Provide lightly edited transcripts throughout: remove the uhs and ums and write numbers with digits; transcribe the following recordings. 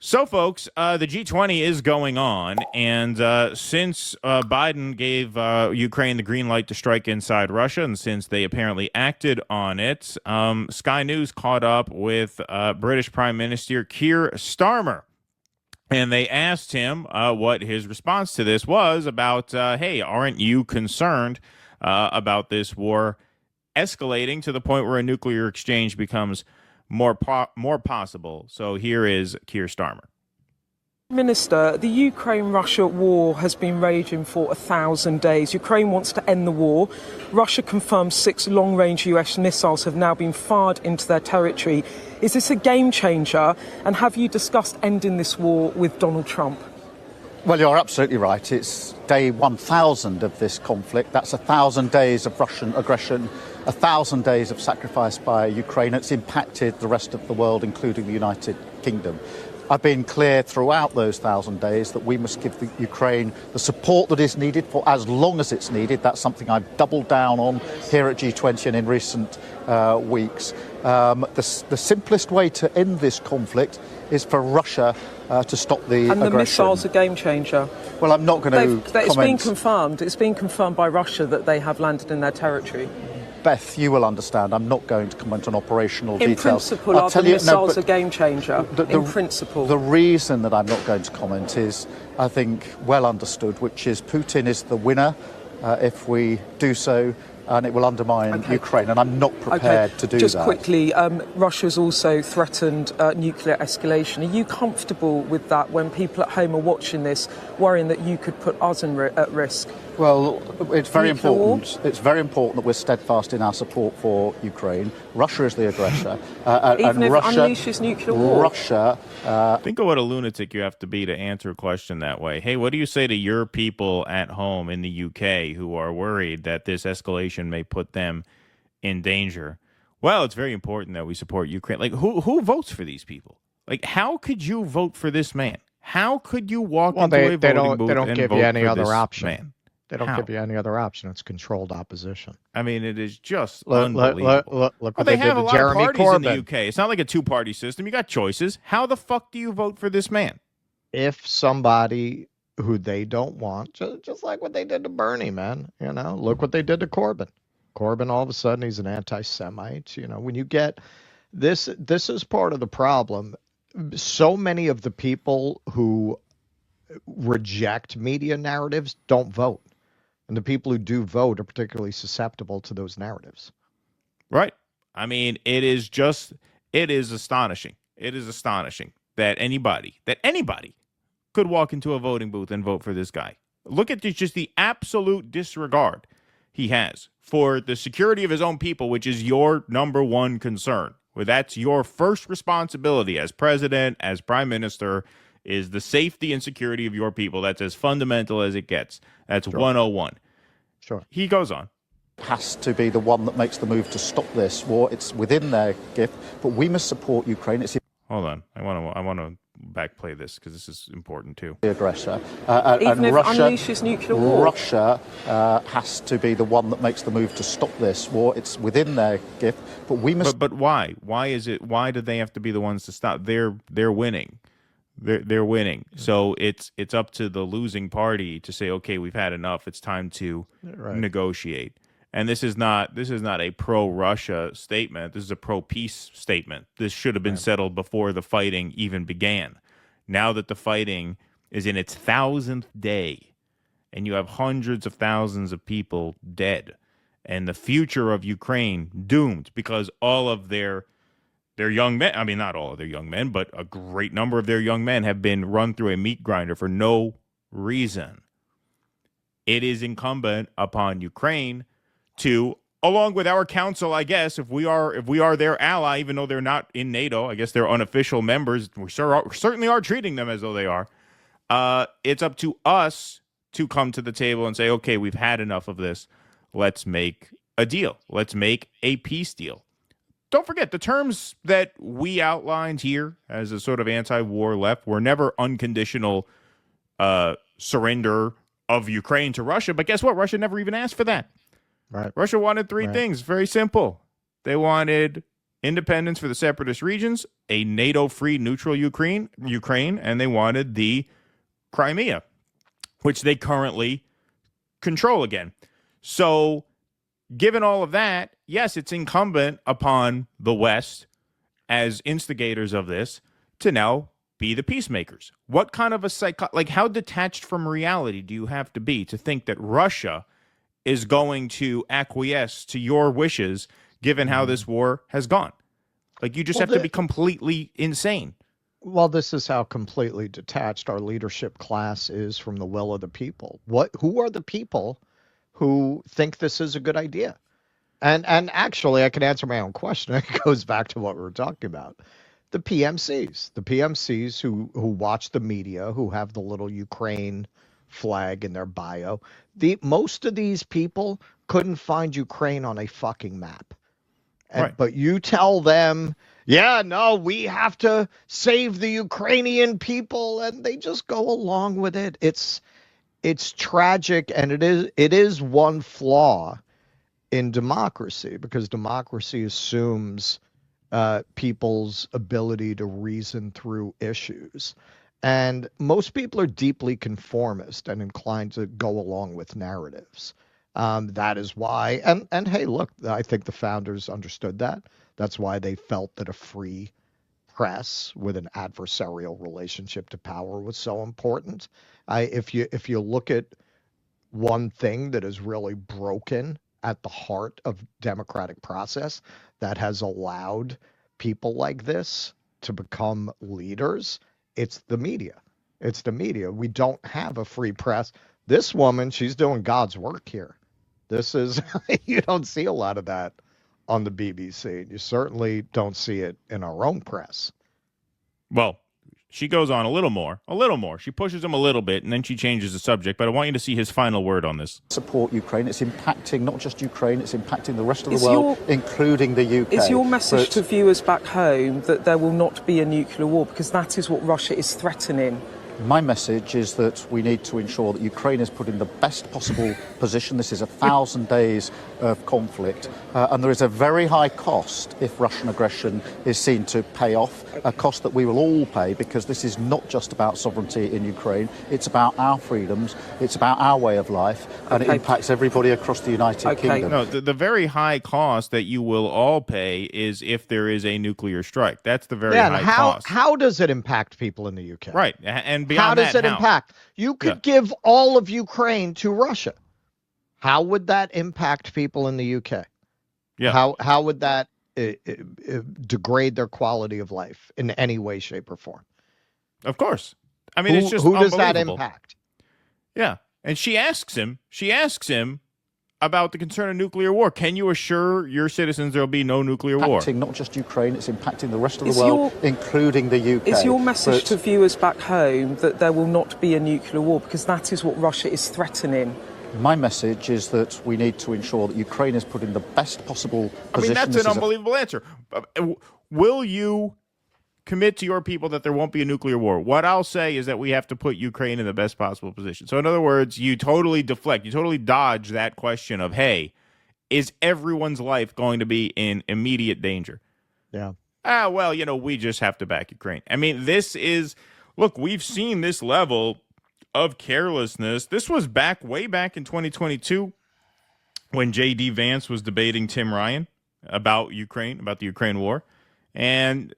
So, folks, the G20 is going on, and since Biden gave Ukraine the green light to strike inside Russia, and since they apparently acted on it, Sky News caught up with British Prime Minister Keir Starmer, and they asked him what his response to this was about, hey, aren't you concerned about this war escalating to the point where a nuclear exchange becomes more possible? So here is Keir Starmer. Minister, the Ukraine-Russia war has been raging for 1,000 days. Ukraine wants to end the war. Russia confirms 6 long-range US missiles have now been fired into their territory. Is this a game changer? And have you discussed ending this war with Donald Trump? Well, you're absolutely right. It's day 1,000 of this conflict. That's 1,000 days of Russian aggression, 1,000 days of sacrifice by Ukraine. It's impacted the rest of the world, including the United Kingdom. I've been clear throughout those 1,000 days that we must give the Ukraine the support that is needed for as long as it's needed. That's something I've doubled down on here at G20 and in recent weeks. The simplest way to end this conflict is for Russia to stop the aggression. And the missiles a game changer. Well, I'm not going to comment. It's been confirmed. It's been confirmed by Russia that they have landed in their territory. Beth, you will understand. I'm not going to comment on operational details. In principle, are the missiles a game changer? In principle. The reason that I'm not going to comment is, I think, well understood, which is Putin is the winner if we do so, and it will undermine Ukraine, and I'm not prepared to do that. Just quickly, Russia's also threatened nuclear escalation. Are you comfortable with that when people at home are watching this, worrying that you could put us at risk? Well, it's very important. It's very important that we're steadfast in our support for Ukraine. Russia is the aggressor, even if Russia unleashes nuclear war. Russia. Think of what a lunatic you have to be to answer a question that way. Hey, what do you say to your people at home in the UK who are worried that this escalation may put them in danger? Well, it's very important that we support Ukraine. Like, who votes for these people? Like, how could you vote for this man? How could you walk into a voting booth and vote for this man? They don't give you any other option. Man? They don't give you any other option. It's controlled opposition. I mean, it is just unbelievable. Look what they they have did a to lot Jeremy of parties Corbyn. in the UK. It's not like a two-party system. You got choices. How the fuck do you vote for this man? If somebody who they don't want, just like what they did to Bernie, man, look what they did to Corbyn. Corbyn, all of a sudden, he's an anti-Semite. When you get this is part of the problem. So many of the people who reject media narratives don't vote. And the people who do vote are particularly susceptible to those narratives. Right. I mean, it is astonishing. It is astonishing that anybody could walk into a voting booth and vote for this guy. Look at just the absolute disregard he has for the security of his own people, which is your number one concern. Well, that's your first responsibility as president, as prime minister, is the safety and security of your people. That's as fundamental as it gets. That's 101. Sure. He goes on. Has to be the one that makes the move to stop this war. It's within their gift, but we must support Ukraine. Hold on. I want to backplay this because this is important too. The aggressor. Even and if Russia, it unleashes nuclear war. Russia has to be the one that makes the move to stop this war. It's within their gift, but we must. But why? Why is it? Why do they have to be the ones to stop? They're winning. They're winning. So it's up to the losing party to say, okay, we've had enough. It's time to negotiate. And this is not a pro-Russia statement. This is a pro-peace statement. This should have been settled before the fighting even began. Now that the fighting is in its 1,000th day, and you have hundreds of thousands of people dead, and the future of Ukraine doomed because all of their young men, I mean, not all of their young men, but a great number of their young men have been run through a meat grinder for no reason. It is incumbent upon Ukraine to, along with our council, I guess, if we are their ally, even though they're not in NATO, I guess they're unofficial members. We certainly are treating them as though they are. It's up to us to come to the table and say, okay, we've had enough of this. Let's make a deal. Let's make a peace deal. Don't forget, the terms that we outlined here as a sort of anti-war left were never unconditional surrender of Ukraine to Russia. But guess what? Russia never even asked for that. Right. Russia wanted three things. Very simple. They wanted independence for the separatist regions, a NATO-free neutral Ukraine, and they wanted the Crimea, which they currently control again. So given all of that, yes, it's incumbent upon the West as instigators of this to now be the peacemakers. What kind of a how detached from reality do you have to be to think that Russia is going to acquiesce to your wishes given how this war has gone? Like, you just have to be completely insane. Well, this is how completely detached our leadership class is from the will of the people. Who are the people who think this is a good idea? And actually, I can answer my own question. It goes back to what we were talking about. The PMCs who watch the media, who have the little Ukraine flag in their bio. Most of these people couldn't find Ukraine on a fucking map. Right. But you tell them, yeah, no, we have to save the Ukrainian people, and they just go along with it. It's tragic, and it is one flaw in democracy, because democracy assumes people's ability to reason through issues. And most people are deeply conformist and inclined to go along with narratives. That is why, and hey, look, I think the founders understood that. That's why they felt that a free press with an adversarial relationship to power was so important. If you look at one thing that is really broken at the heart of democratic process that has allowed people like this to become leaders, it's the media. It's the media. We don't have a free press. This woman, she's doing God's work here. This is, you don't see a lot of that on the BBC. You certainly don't see it in our own press. Well, she goes on a little more. She pushes him a little bit, and then she changes the subject. But I want you to see his final word on this. Support Ukraine. It's impacting not just Ukraine, it's impacting the rest of the world, including the UK. Is your message to viewers back home that there will not be a nuclear war? Because that is what Russia is threatening. My message is that we need to ensure that Ukraine is put in the best possible position. This is 1,000 days of conflict, and there is a very high cost if Russian aggression is seen to pay off, a cost that we will all pay, because this is not just about sovereignty in Ukraine. It's about our freedoms, it's about our way of life, and it impacts everybody across the United Kingdom. No, the very high cost that you will all pay is if there is a nuclear strike. That's the very high cost. How does it impact people in the UK? Right, and how does it impact? You could give all of Ukraine to Russia. How would that impact people in the UK? Yeah. How would that degrade their quality of life in any way, shape, or form? Of course. I mean, it's just who does that unbelievable. impact? Yeah, and she asks him about the concern of nuclear war. Can you assure your citizens there will be no nuclear war? Impacting not just Ukraine, it's impacting the rest of the world, including the UK. Is your message to viewers back home that there will not be a nuclear war? Because that is what Russia is threatening. My message is that we need to ensure that Ukraine is put in the best possible position. I mean, that's an unbelievable answer. Will you commit to your people that there won't be a nuclear war? What I'll say is that we have to put Ukraine in the best possible position. So in other words, you totally deflect, you totally dodge that question of, hey, is everyone's life going to be in immediate danger? Yeah. Well, we just have to back Ukraine. I mean, look, we've seen this level of carelessness. This was way back in 2022 when J.D. Vance was debating Tim Ryan about Ukraine, about the Ukraine war. And,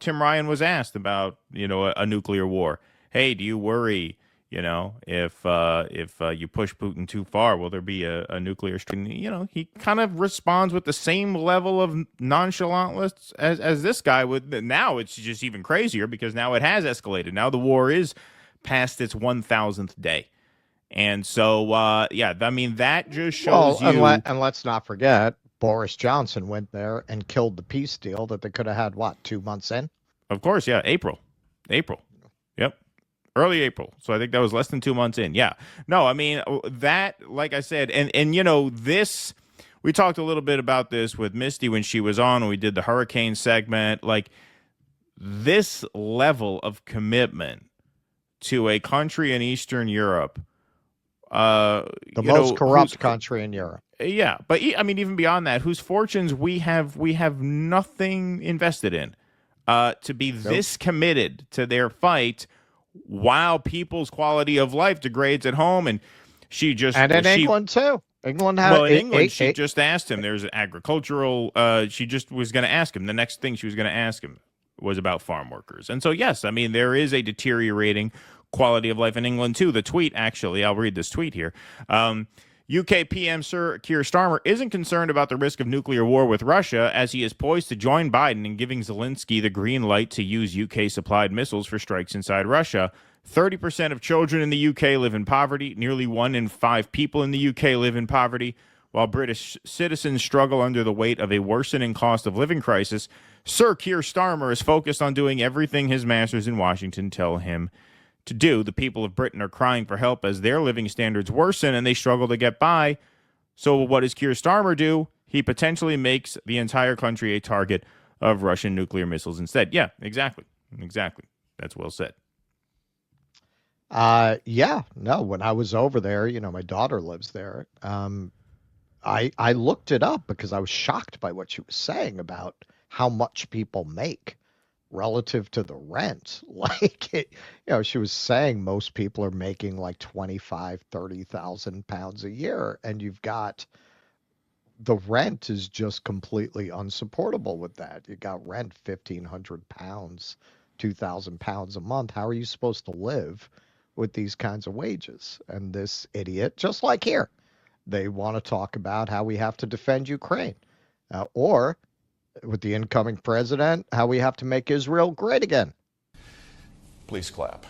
Tim Ryan was asked about, a nuclear war. Hey, do you worry, if you push Putin too far, will there be a nuclear strike? He kind of responds with the same level of nonchalantness as this guy would. Now it's just even crazier because now it has escalated. Now the war is past its 1,000th day. And so, I mean, that just shows you. And let's not forget, Boris Johnson went there and killed the peace deal that they could have had, 2 months in? Of course, yeah, April. Yep. Early April. So I think that was less than 2 months in. Yeah. No, I mean, that, like I said, and this, we talked a little bit about this with Misty when she was on, when we did the hurricane segment. Like, this level of commitment to a country in Eastern Europe, the most corrupt country in Europe. Yeah, but I mean, even beyond that, whose fortunes we have nothing invested in, to be this committed to their fight while people's quality of life degrades at home. And she just and in England too. England had well in England. She just asked him. There's an agricultural. She just was going to ask him. The next thing she was going to ask him was about farm workers. And so yes, I mean there is a deteriorating quality of life in England too. The tweet, actually, I'll read this tweet here. UK PM Sir Keir Starmer isn't concerned about the risk of nuclear war with Russia, as he is poised to join Biden in giving Zelensky the green light to use UK-supplied missiles for strikes inside Russia. 30% of children in the UK live in poverty. Nearly 1 in 5 people in the UK live in poverty. While British citizens struggle under the weight of a worsening cost of living crisis, Sir Keir Starmer is focused on doing everything his masters in Washington tell him to do. The people of Britain are crying for help as their living standards worsen and they struggle to get by. So what does Keir Starmer do? He potentially makes the entire country a target of Russian nuclear missiles instead. Yeah, exactly. That's well said. Yeah, no, when I was over there, my daughter lives there. I looked it up because I was shocked by what she was saying about how much people make relative to the rent. She was saying most people are making like 25, 30,000 pounds a year, and you've got the rent is just completely unsupportable with that. You got rent 1,500 pounds, 2,000 pounds a month. How are you supposed to live with these kinds of wages? And this idiot, just like here, they want to talk about how we have to defend Ukraine, or with the incoming president, how we have to make Israel great again. Please clap.